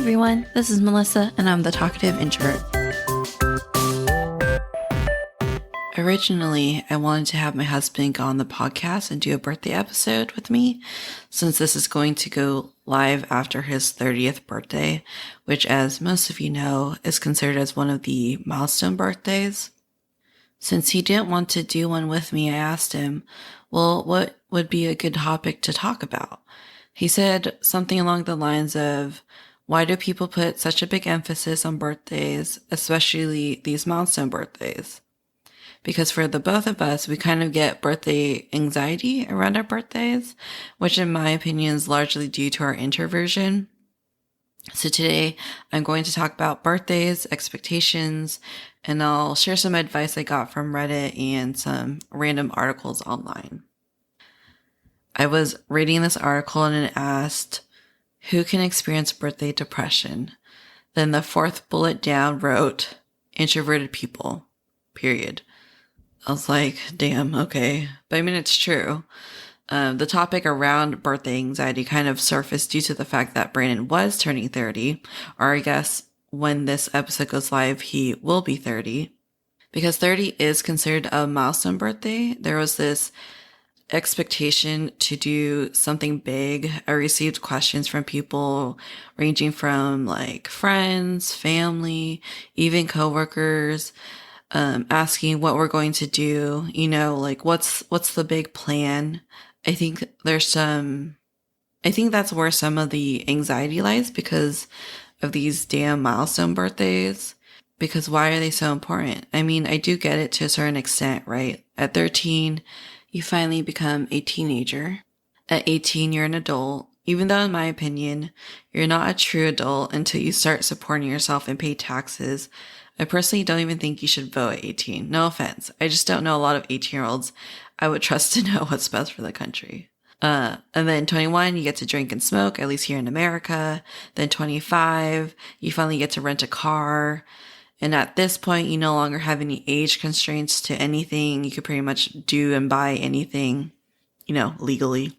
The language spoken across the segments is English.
everyone, this is Melissa, and I'm the talkative introvert. Originally, I wanted to have my husband go on the podcast and do a birthday episode with me, since this is going to go live after his 30th birthday, which, as most of you know, is considered as one of the milestone birthdays. Since he didn't want to do one with me, I asked him, well, what would be a good topic to talk about? He said something along the lines of, why do people put such a big emphasis on birthdays, especially these milestone birthdays? Because for the both of us, we kind of get birthday anxiety around our birthdays, which in my opinion is largely due to our introversion. So today I'm going to talk about birthdays, expectations, and I'll share some advice I got from Reddit and some random articles online. I was reading this article and it asked, who can experience birthday depression? Then the fourth bullet down wrote, introverted people, period. I was like, damn, okay. But I mean, it's true. The topic around birthday anxiety kind of surfaced due to the fact that Brandon was turning 30, or I guess when this episode goes live, he will be 30. Because 30 is considered a milestone birthday, there was this expectation to do something big. I received questions from people ranging from like friends, family, even coworkers, asking what we're going to do, like what's the big plan. I think that's where some of the anxiety lies because of these damn milestone birthdays. Because why are they so important? I mean, I do get it to a certain extent, right? At 13, you finally become a teenager. At 18, you're an adult. Even though, in my opinion, you're not a true adult until you start supporting yourself and pay taxes. I personally don't even think you should vote at 18. No offense. I just don't know a lot of 18-year-olds I would trust to know what's best for the country. And then 21, you get to drink and smoke, at least here in America. Then 25, you finally get to rent a car. And at this point, you no longer have any age constraints to anything. You could pretty much do and buy anything, legally.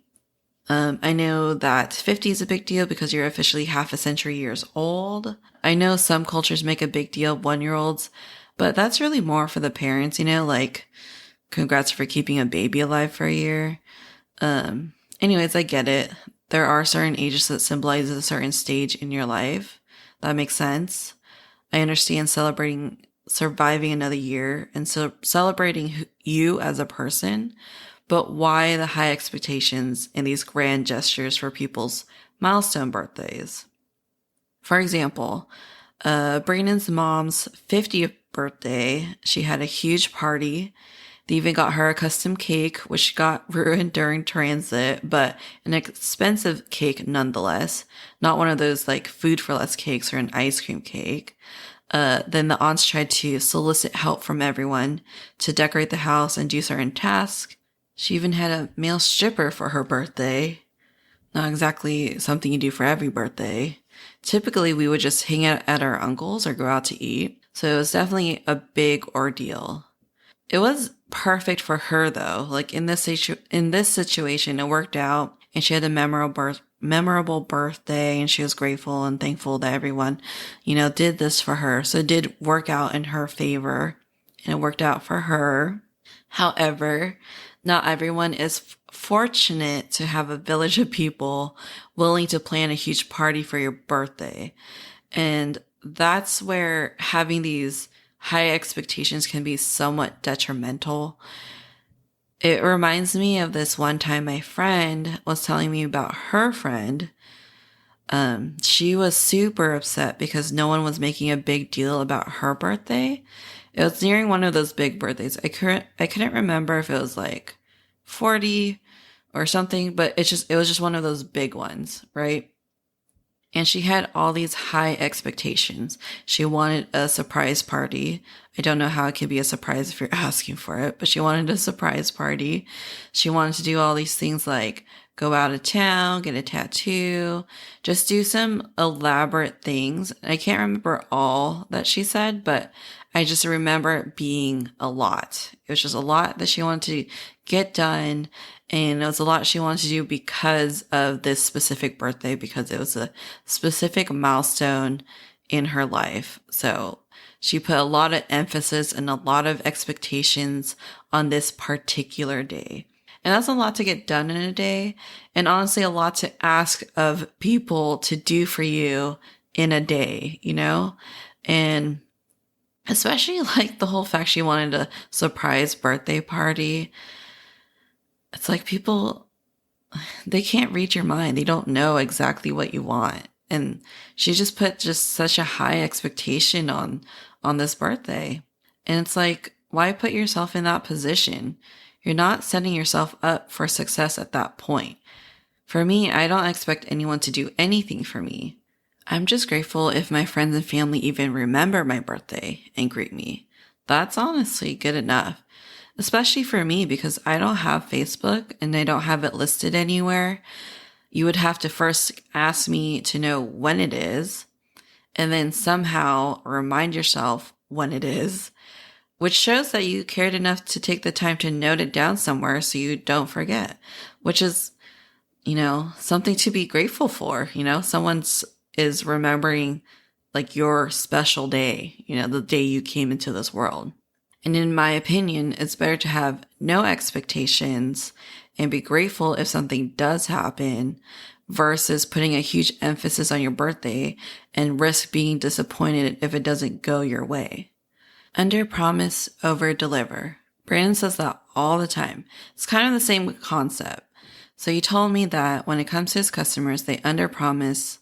I know that 50 is a big deal because you're officially half a century years old. I know some cultures make a big deal of 1-year-olds, but that's really more for the parents, like, congrats for keeping a baby alive for a year. Anyways, I get it. There are certain ages that symbolize a certain stage in your life. That makes sense. I understand surviving another year and so celebrating you as a person, but why the high expectations and these grand gestures for people's milestone birthdays? For example, Brandon's mom's 50th birthday, she had a huge party. They even got her a custom cake, which got ruined during transit, but an expensive cake nonetheless. Not one of those like food for less cakes or an ice cream cake. Then the aunts tried to solicit help from everyone to decorate the house and do certain tasks. She even had a male stripper for her birthday. Not exactly something you do for every birthday. Typically, we would just hang out at our uncle's or go out to eat. So it was definitely a big ordeal. It was perfect for her though. Like in this situation, it worked out and she had a memorable birthday and she was grateful and thankful that everyone, did this for her. So it did work out in her favor and it worked out for her. However, not everyone is fortunate to have a village of people willing to plan a huge party for your birthday. And that's where having these high expectations can be somewhat detrimental. It reminds me of this one time my friend was telling me about her friend. She was super upset because no one was making a big deal about her birthday. It was nearing one of those big birthdays. I couldn't remember if it was like 40 or something, but it was just one of those big ones, right? And she had all these high expectations. She wanted a surprise party. I don't know how it could be a surprise if you're asking for it, but she wanted a surprise party. She wanted to do all these things like go out of town, get a tattoo, just do some elaborate things. I can't remember all that she said, but I just remember it being a lot. It was just a lot that she wanted to get done. And it was a lot she wanted to do because of this specific birthday, because it was a specific milestone in her life. So she put a lot of emphasis and a lot of expectations on this particular day. And that's a lot to get done in a day. And honestly, a lot to ask of people to do for you in a day, you know? And especially like the whole fact she wanted a surprise birthday party. It's like people, they can't read your mind. They don't know exactly what you want. And she just put just such a high expectation on this birthday. And it's like, why put yourself in that position? You're not setting yourself up for success at that point. For me, I don't expect anyone to do anything for me. I'm just grateful if my friends and family even remember my birthday and greet me. That's honestly good enough. Especially for me, because I don't have Facebook and I don't have it listed anywhere. You would have to first ask me to know when it is, and then somehow remind yourself when it is, which shows that you cared enough to take the time to note it down somewhere so you don't forget, which is, something to be grateful for. Someone is remembering like your special day, the day you came into this world. And in my opinion, it's better to have no expectations and be grateful if something does happen versus putting a huge emphasis on your birthday and risk being disappointed if it doesn't go your way. Under promise, over deliver. Brandon says that all the time. It's kind of the same concept. So he told me that when it comes to his customers, they under promise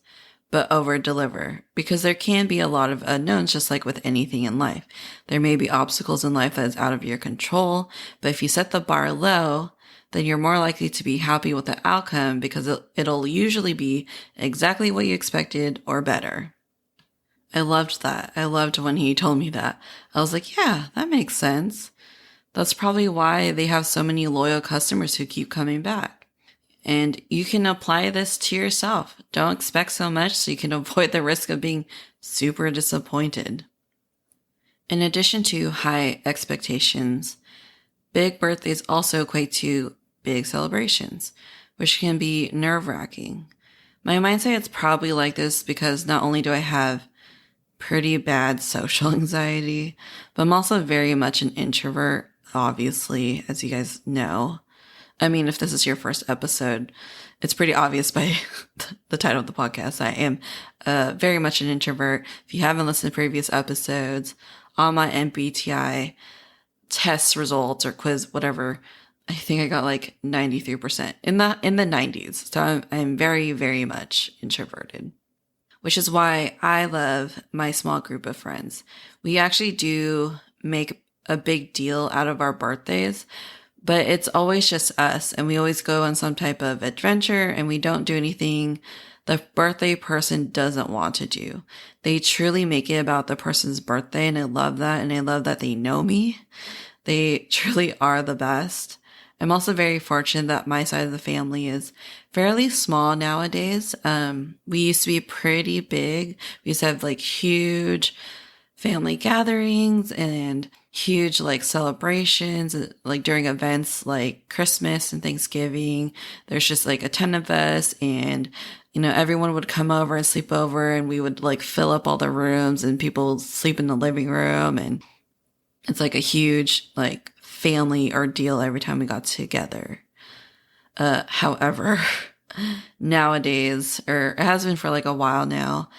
but over deliver, because there can be a lot of unknowns, just like with anything in life. There may be obstacles in life that is out of your control, but if you set the bar low, then you're more likely to be happy with the outcome because it'll usually be exactly what you expected or better. I loved that. I loved when he told me that. I was like, yeah, that makes sense. That's probably why they have so many loyal customers who keep coming back. And you can apply this to yourself. Don't expect so much so you can avoid the risk of being super disappointed. In addition to high expectations, big birthdays also equate to big celebrations, which can be nerve-wracking. My mindset is probably like this because not only do I have pretty bad social anxiety, but I'm also very much an introvert, obviously, as you guys know. I mean, if this is your first episode, it's pretty obvious by the title of the podcast. I am very much an introvert. If you haven't listened to previous episodes, on my MBTI test results or quiz, whatever, I think I got like 93% in the 90s. So I'm very, very much introverted, which is why I love my small group of friends. We actually do make a big deal out of our birthdays, but it's always just us, and we always go on some type of adventure, and we don't do anything the birthday person doesn't want to do. They truly make it about the person's birthday, and I love that, and I love that they know me. They truly are the best. I'm also very fortunate that my side of the family is fairly small nowadays. We used to be pretty big. We used to have like huge family gatherings and huge like celebrations, like during events like Christmas and Thanksgiving. There's just like a ton of us, and everyone would come over and sleep over, and we would like fill up all the rooms, and people would sleep in the living room, and it's like a huge like family ordeal every time we got together. However, nowadays, or it has been for like a while now,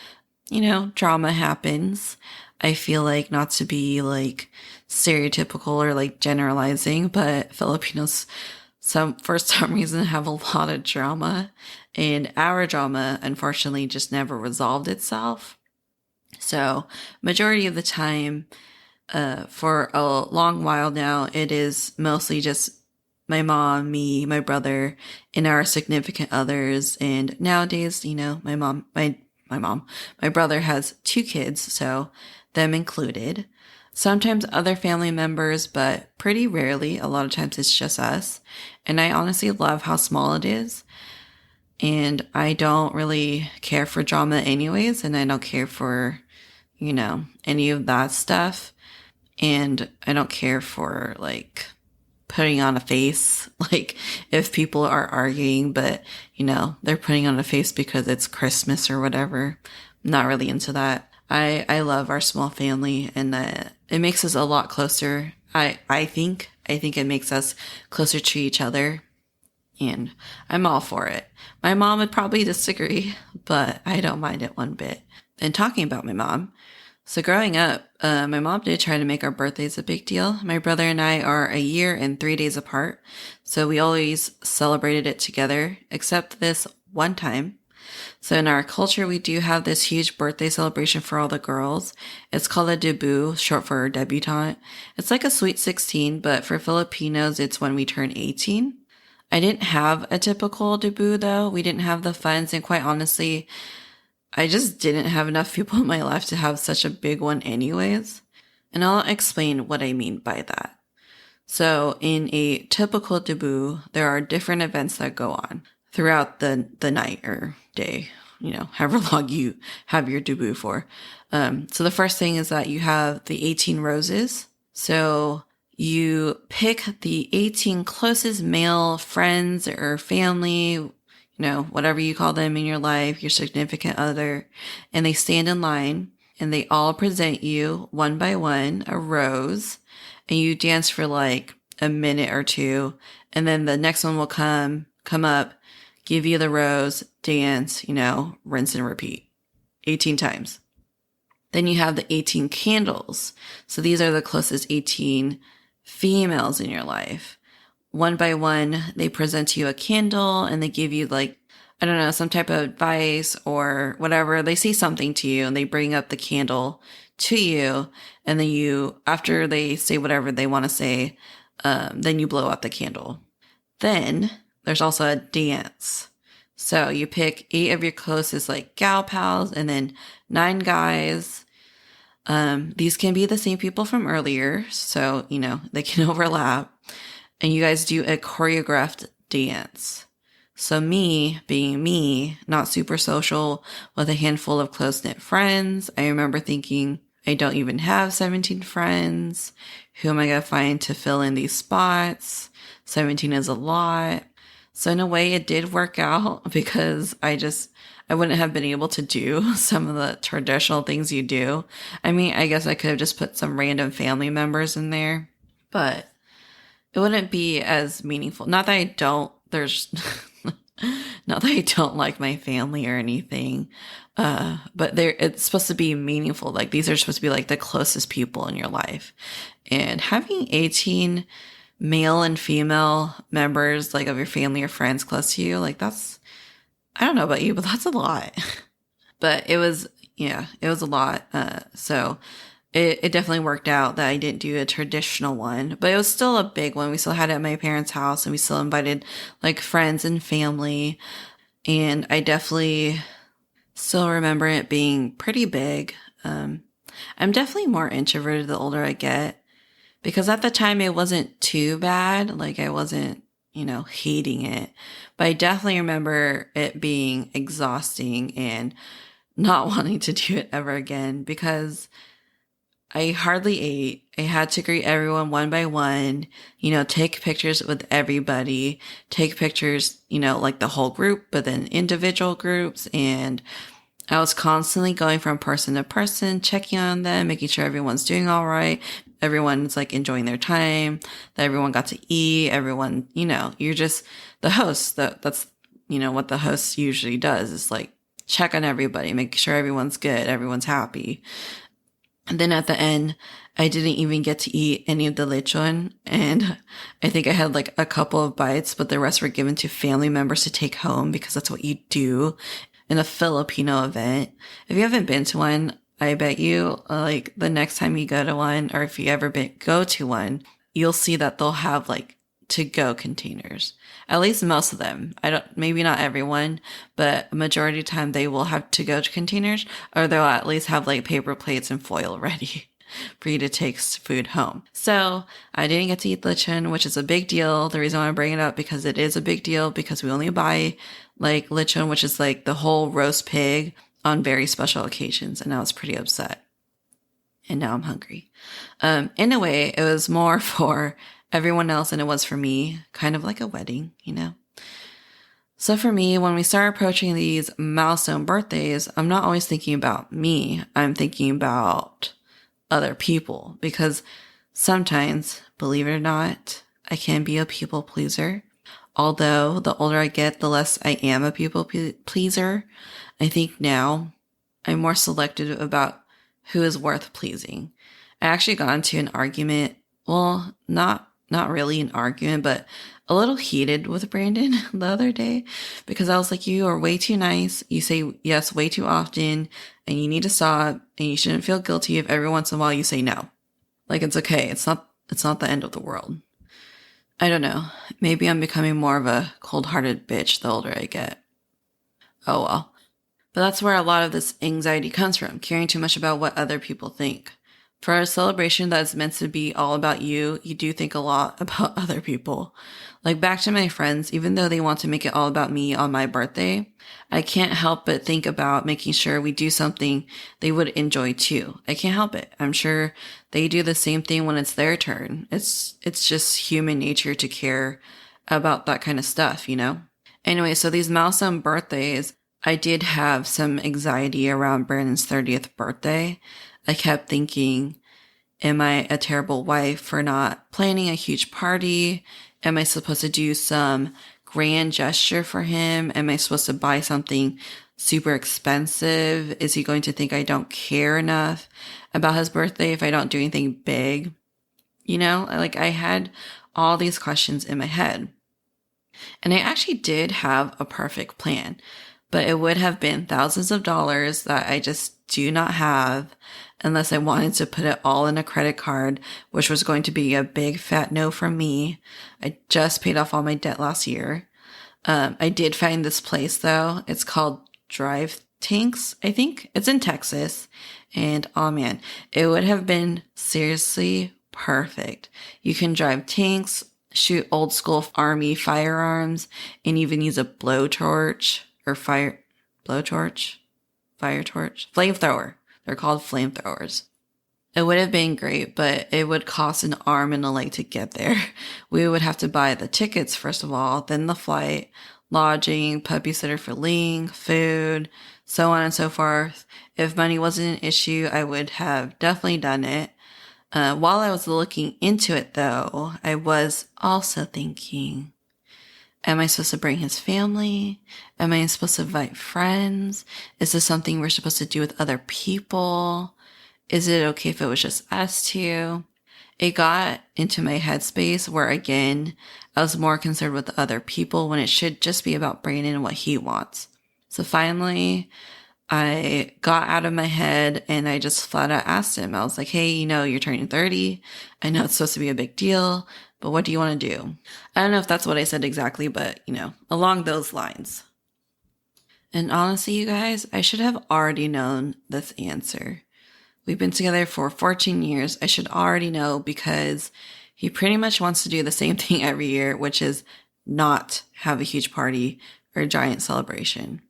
drama happens. I feel like, not to be like stereotypical or like generalizing, but Filipinos for some reason have a lot of drama, and our drama unfortunately just never resolved itself. So majority of the time, for a long while now, it is mostly just my mom, me, my brother, and our significant others. And nowadays, my brother has 2 kids, so them included. Sometimes other family members, but pretty rarely. A lot of times it's just us. And I honestly love how small it is. And I don't really care for drama anyways, and I don't care for, any of that stuff. And I don't care for like putting on a face. Like if people are arguing, but they're putting on a face because it's Christmas or whatever. I'm not really into that. I love our small family, and it makes us a lot closer. I think it makes us closer to each other, and I'm all for it. My mom would probably disagree, but I don't mind it one bit. And talking about my mom, so growing up, my mom did try to make our birthdays a big deal. My brother and I are a year and 3 days apart, so we always celebrated it together, except this one time. So in our culture, we do have this huge birthday celebration for all the girls. It's called a debut, short for debutante. It's like a sweet 16, but for Filipinos, it's when we turn 18. I didn't have a typical debut though. We didn't have the funds, and quite honestly, I just didn't have enough people in my life to have such a big one anyways. And I'll explain what I mean by that. So in a typical debut, there are different events that go on throughout the night or day, however long you have your debut for. So the first thing is that you have the 18 roses. So you pick the 18 closest male friends or family, whatever you call them in your life, your significant other, and they stand in line and they all present you one by one a rose, and you dance for like a minute or two, and then the next one will come up, give you the rose, dance, rinse and repeat 18 times. Then you have the 18 candles. So these are the closest 18 females in your life. One by one, they present you a candle and they give you some type of advice or whatever. They say something to you and they bring up the candle to you. And then after they say whatever they want to say, then you blow out the candle. Then there's also a dance. So you pick 8 of your closest gal pals and then 9 guys. These can be the same people from earlier. So, they can overlap. And you guys do a choreographed dance. So me, being me, not super social, with a handful of close-knit friends, I remember thinking, I don't even have 17 friends. Who am I going to find to fill in these spots? 17 is a lot. So in a way, it did work out because I wouldn't have been able to do some of the traditional things you do. I mean, I guess I could have just put some random family members in there, but it wouldn't be as meaningful. Not that I don't like my family or anything. But it's supposed to be meaningful. These are supposed to be the closest people in your life. And having 18 male and female members of your family or friends close to you, that's, I don't know about you, but that's a lot. But it was a lot. So it definitely worked out that I didn't do a traditional one, but it was still a big one. We still had it at my parents' house and we still invited friends and family. And I definitely still remember it being pretty big. I'm definitely more introverted the older I get, because at the time it wasn't too bad. I wasn't, hating it, but I definitely remember it being exhausting and not wanting to do it ever again because I hardly ate. I had to greet everyone one by one, take pictures with everybody, take pictures, the whole group, but then individual groups. And I was constantly going from person to person, checking on them, making sure everyone's doing all right. Everyone's enjoying their time, that everyone got to eat. Everyone, you're just the host. That's, what the host usually does is check on everybody, make sure everyone's good, everyone's happy. And then at the end, I didn't even get to eat any of the lechon. And I think I had a couple of bites, but the rest were given to family members to take home because that's what you do in a Filipino event. If you haven't been to one, I bet you the next time you go to one, or if you ever go to one, you'll see that they'll have to-go containers. At least most of them. Maybe not everyone, but a majority of the time they will have to-go containers, or they'll at least have paper plates and foil ready for you to take food home. So I didn't get to eat lechon, which is a big deal. The reason why I bring it up, because it is a big deal, because we only buy lechon, which is the whole roast pig, on very special occasions. And I was pretty upset. And now I'm hungry. In a way, it was more for everyone else than it was for me, kind of like a wedding, you know? So for me, when we start approaching these milestone birthdays, I'm not always thinking about me. I'm thinking about other people because sometimes, believe it or not, I can be a people pleaser. Although the older I get, the less I am a people pleaser. I think now I'm more selective about who is worth pleasing. I actually got into an argument. Well, not really an argument, but a little heated with Brandon the other day because I was like, you are way too nice. You say yes way too often and you need to stop and you shouldn't feel guilty if every once in a while you say no. Like, it's okay. It's not the end of the world. I don't know. Maybe I'm becoming more of a cold-hearted bitch the older I get. Oh well. But that's where a lot of this anxiety comes from, caring too much about what other people think. For a celebration that's meant to be all about you, you do think a lot about other people. Like back to my friends, even though they want to make it all about me on my birthday, I can't help but think about making sure we do something they would enjoy too. I can't help it. I'm sure they do the same thing when it's their turn. It's just human nature to care about that kind of stuff, you know? Anyway, so these milestone birthdays, I did have some anxiety around Brandon's 30th birthday. I kept thinking, am I a terrible wife for not planning a huge party? Am I supposed to do some grand gesture for him? Am I supposed to buy something super expensive? Is he going to think I don't care enough about his birthday if I don't do anything big? You know, like I had all these questions in my head. And I actually did have a perfect plan, but it would have been thousands of dollars that I just do not have unless I wanted to put it all in a credit card, which was going to be a big fat no from me. I just paid off all my debt last year. I did find this place though. It's called Drive Tanks. I think it's in Texas. And oh man, it would have been seriously perfect. You can drive tanks, shoot old school army firearms, and even use a blowtorch or fire torch. Flamethrower. They're called flamethrowers. It would have been great, but it would cost an arm and a leg to get there. We would have to buy the tickets, first of all, then the flight, lodging, puppy sitter for Ling, food, so on and so forth. If money wasn't an issue, I would have definitely done it. While I was looking into it, though, I was also thinking, am I supposed to bring his family? Am I supposed to invite friends? Is this something we're supposed to do with other people? Is it okay if it was just us two? It got into my headspace where, again, I was more concerned with other people when it should just be about Brandon and what he wants. So finally, I got out of my head and I just flat out asked him. I was like, hey, you know, you're turning 30. I know it's supposed to be a big deal, but what do you want to do? I don't know if that's what I said exactly, but, you know, along those lines. And honestly, you guys, I should have already known this answer. We've been together for 14 years. I should already know because he pretty much wants to do the same thing every year, which is not have a huge party or a giant celebration.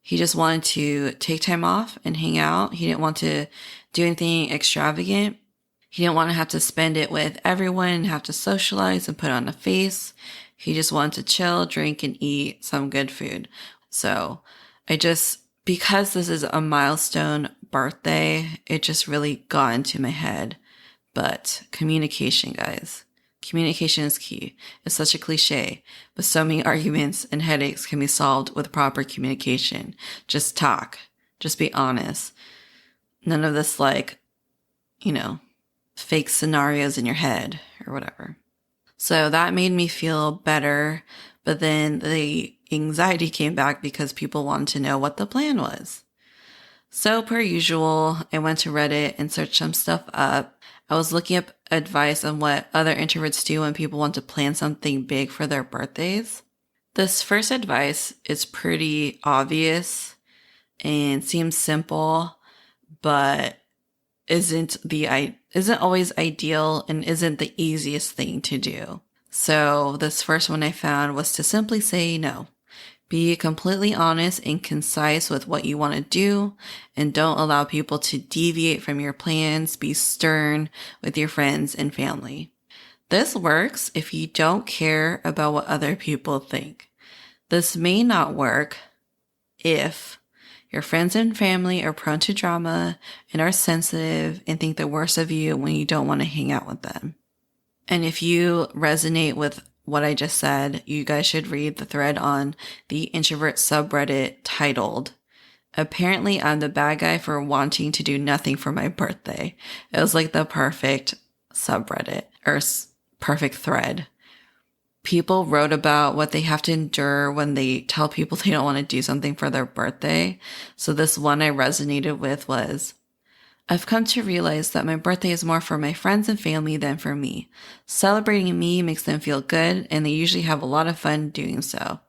He just wanted to take time off and hang out. He didn't want to do anything extravagant. He didn't want to have to spend it with everyone and have to socialize and put on a face. He just wanted to chill, drink, and eat some good food. So because this is a milestone birthday, it just really got into my head. But communication, guys. Communication is key. It's such a cliche, but so many arguments and headaches can be solved with proper communication. Just talk. Just be honest. None of this fake scenarios in your head or whatever. So that made me feel better, but then the anxiety came back because people wanted to know what the plan was. So per usual, I went to Reddit and searched some stuff up. I was looking up advice on what other introverts do when people want to plan something big for their birthdays. This first advice is pretty obvious and seems simple, but isn't always ideal and isn't the easiest thing to do. So this first one I found was to simply say no. Be completely honest and concise with what you want to do, and don't allow people to deviate from your plans. Be stern with your friends and family. This works if you don't care about what other people think. This may not work if your friends and family are prone to drama and are sensitive and think the worst of you when you don't want to hang out with them. And if you resonate with what I just said, you guys should read the thread on the Introvert subreddit titled, "Apparently I'm the bad guy for wanting to do nothing for my birthday." It was like the perfect subreddit or perfect thread. People wrote about what they have to endure when they tell people they don't want to do something for their birthday. So this one I resonated with was, "I've come to realize that my birthday is more for my friends and family than for me. Celebrating me makes them feel good, and they usually have a lot of fun doing so.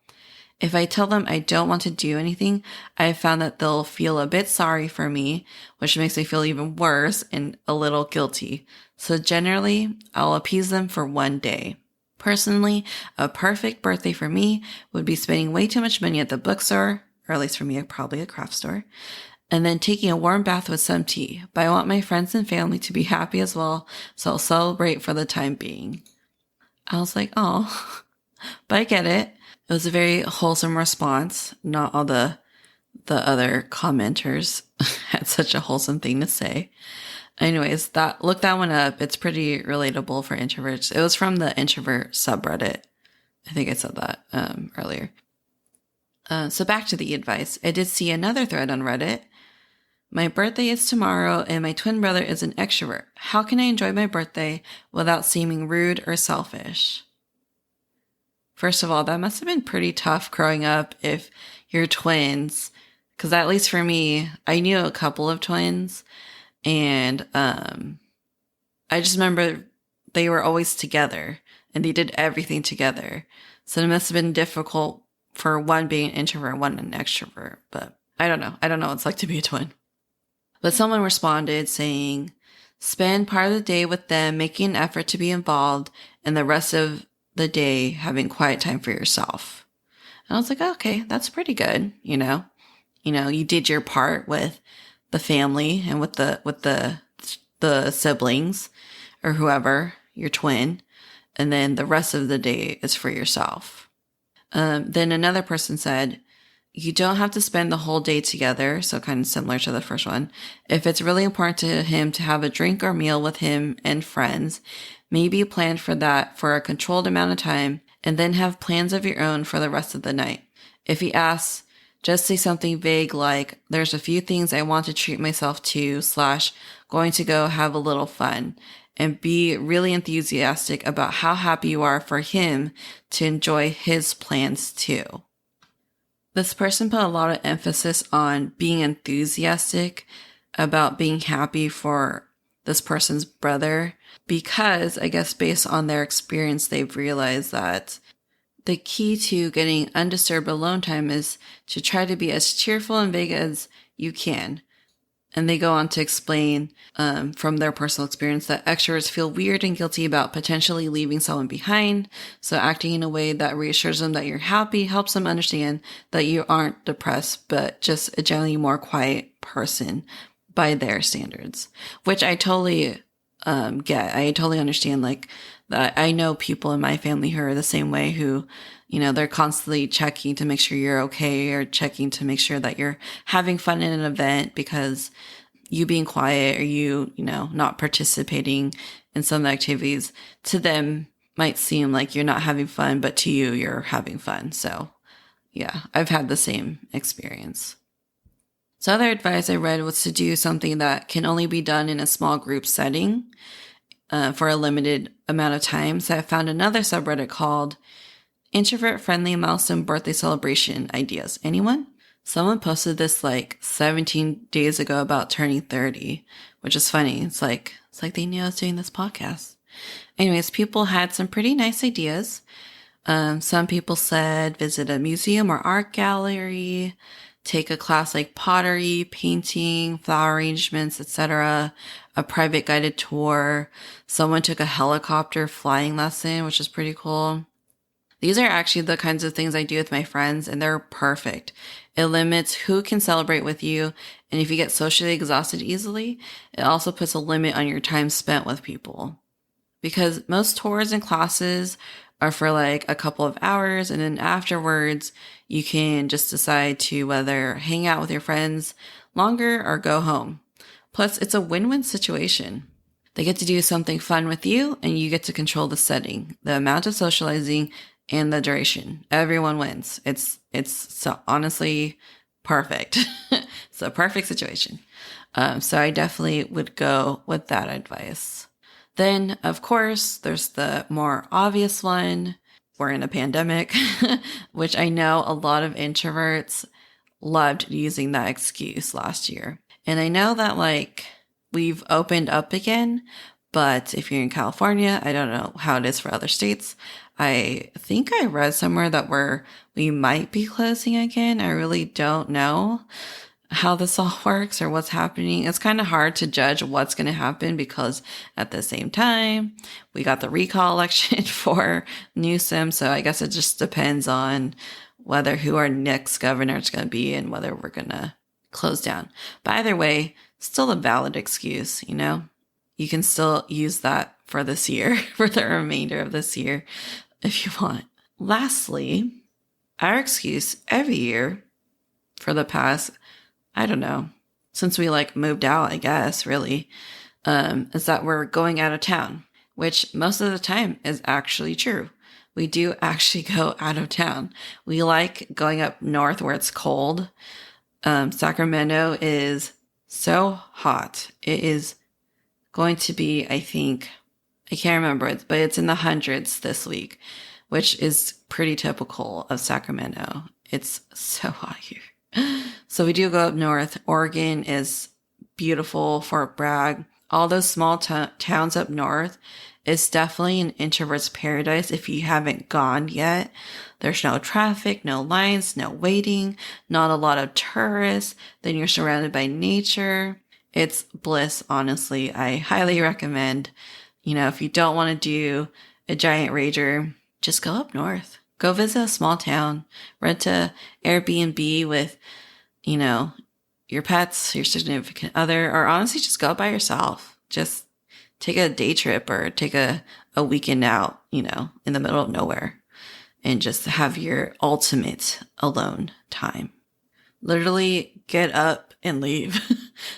If I tell them I don't want to do anything, I have found that they'll feel a bit sorry for me, which makes me feel even worse and a little guilty. So generally, I'll appease them for one day. Personally, a perfect birthday for me would be spending way too much money at the bookstore, or at least for me, probably a craft store, and then taking a warm bath with some tea. But I want my friends and family to be happy as well, so I'll celebrate for the time being." I was like, oh, but I get it. It was a very wholesome response. Not all the other commenters had such a wholesome thing to say. Anyways, look that one up. It's pretty relatable for introverts. It was from the introvert subreddit. I think I said that earlier. So back to the advice. I did see another thread on Reddit. "My birthday is tomorrow and my twin brother is an extrovert. How can I enjoy my birthday without seeming rude or selfish?" First of all, that must have been pretty tough growing up if you're twins. Because at least for me, I knew a couple of twins. And I just remember they were always together and they did everything together. So it must have been difficult for one being an introvert and one an extrovert. But I don't know. I don't know what it's like to be a twin. But someone responded saying, "Spend part of the day with them, making an effort to be involved, and the rest of the day having quiet time for yourself." And I was like, okay, that's pretty good. You did your part with the family and with the siblings or whoever, your twin. And then the rest of the day is for yourself. Then another person said, "You don't have to spend the whole day together." So kind of similar to the first one. "If it's really important to him to have a drink or meal with him and friends, maybe plan for that for a controlled amount of time and then have plans of your own for the rest of the night. If he asks, just say something vague like, 'There's a few things I want to treat myself to / going to go have a little fun,' and be really enthusiastic about how happy you are for him to enjoy his plans too." This person put a lot of emphasis on being enthusiastic about being happy for this person's brother because I guess based on their experience, they've realized that the key to getting undisturbed alone time is to try to be as cheerful and vague as you can. And they go on to explain from their personal experience that extroverts feel weird and guilty about potentially leaving someone behind. So acting in a way that reassures them that you're happy helps them understand that you aren't depressed, but just a generally more quiet person by their standards, which I totally get. I totally understand like that. I know people in my family who are the same way who, they're constantly checking to make sure you're okay or checking to make sure that you're having fun in an event because you being quiet or you not participating in some of the activities to them might seem like you're not having fun, but to you, you're having fun. So yeah, I've had the same experience. So other advice I read was to do something that can only be done in a small group setting for a limited amount of time. So I found another subreddit called Introvert Friendly Milestone Birthday Celebration Ideas. Anyone? Someone posted this like 17 days ago about turning 30, which is funny. It's like they knew I was doing this podcast. Anyways, people had some pretty nice ideas. Some people said visit a museum or art gallery, take a class like pottery, painting, flower arrangements, etc., a private guided tour. Someone took a helicopter flying lesson, which is pretty cool. These are actually the kinds of things I do with my friends, and they're perfect. It limits who can celebrate with you, and if you get socially exhausted easily, it also puts a limit on your time spent with people. because most tours and classes are for like a couple of hours, and then afterwards you can just decide to whether hang out with your friends longer or go home. Plus, it's a win-win situation. They get to do something fun with you, and you get to control the setting, the amount of socializing, and the duration. Everyone wins. It's so honestly perfect. It's a perfect situation. So I definitely would go with that advice. Then, of course, there's the more obvious one. We're in a pandemic, which I know a lot of introverts loved using that excuse last year. And I know that like we've opened up again, but if you're in California, I don't know how it is for other states. I think I read somewhere that we might be closing again. I really don't know how this all works or what's happening. It's kind of hard to judge what's going to happen because at the same time, we got the recall election for Newsom. So I guess it just depends on who our next governor is going to be and whether we're going to close down. But either way, still a valid excuse, you know? You can still use that for this year, for the remainder of this year, if you want. Lastly, our excuse every year for the past, I don't know, since we like moved out, I guess, really, is that we're going out of town, which most of the time is actually true. We do actually go out of town. We like going up north where it's cold. Sacramento is so hot. It is going to be, I think, I can't remember it, but it's in the hundreds this week, which is pretty typical of Sacramento. It's so hot here. So we do go up north. Oregon is beautiful. Fort Bragg, all those small towns up north is definitely an introvert's paradise if you haven't gone yet. There's no traffic, no lines, no waiting, not a lot of tourists. Then you're surrounded by nature. It's bliss, honestly. I highly recommend, if you don't want to do a giant rager, just go up north. Go visit a small town. Rent a Airbnb with, your pets, your significant other, or honestly just go by yourself. Just take a day trip or take a weekend out, in the middle of nowhere and just have your ultimate alone time. Literally get up and leave,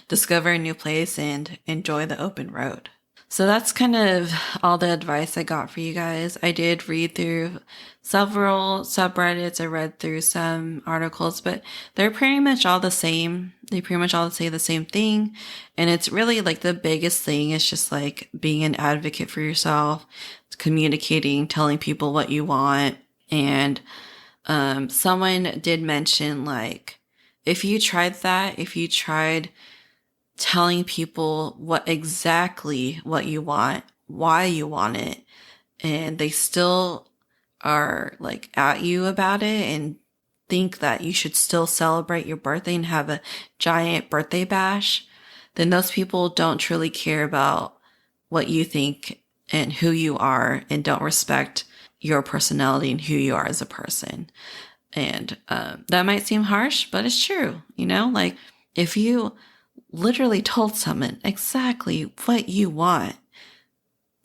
discover a new place and enjoy the open road. So that's kind of all the advice I got for you guys. I did read through several subreddits. I read through some articles, but they're pretty much all the same. They pretty much all say the same thing. And it's really like the biggest thing is just like being an advocate for yourself, communicating, telling people what you want. And someone did mention like, if you tried telling people what you want, why you want it, and they still are like at you about it and think that you should still celebrate your birthday and have a giant birthday bash, then those people don't truly care about what you think and who you are and don't respect your personality and who you are as a person. And that might seem harsh, but it's true. Like if you literally told someone exactly what you want,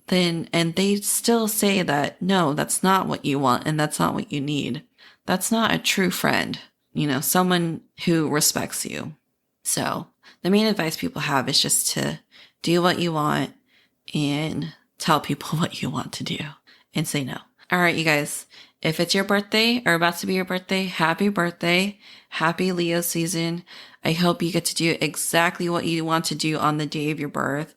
and they still say that, no, that's not what you want and that's not what you need, that's not a true friend, someone who respects you. So the main advice people have is just to do what you want and tell people what you want to do and say no. All right, you guys, if it's your birthday or about to be your birthday, happy birthday. Happy Leo season. I hope you get to do exactly what you want to do on the day of your birth.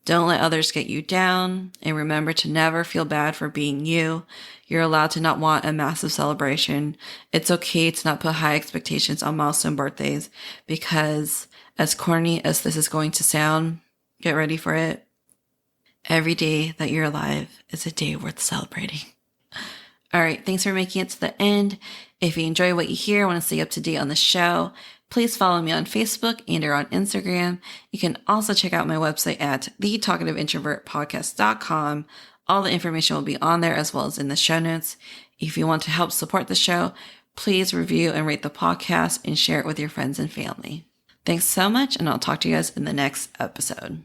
Don't let others get you down. And remember to never feel bad for being you. You're allowed to not want a massive celebration. It's okay to not put high expectations on milestone birthdays because as corny as this is going to sound, get ready for it. Every day that you're alive is a day worth celebrating. All right. Thanks for making it to the end. If you enjoy what you hear, want to stay up to date on the show, please follow me on Facebook and or on Instagram. You can also check out my website at thetalkativeintrovertpodcast.com. All the information will be on there as well as in the show notes. If you want to help support the show, please review and rate the podcast and share it with your friends and family. Thanks so much, and I'll talk to you guys in the next episode.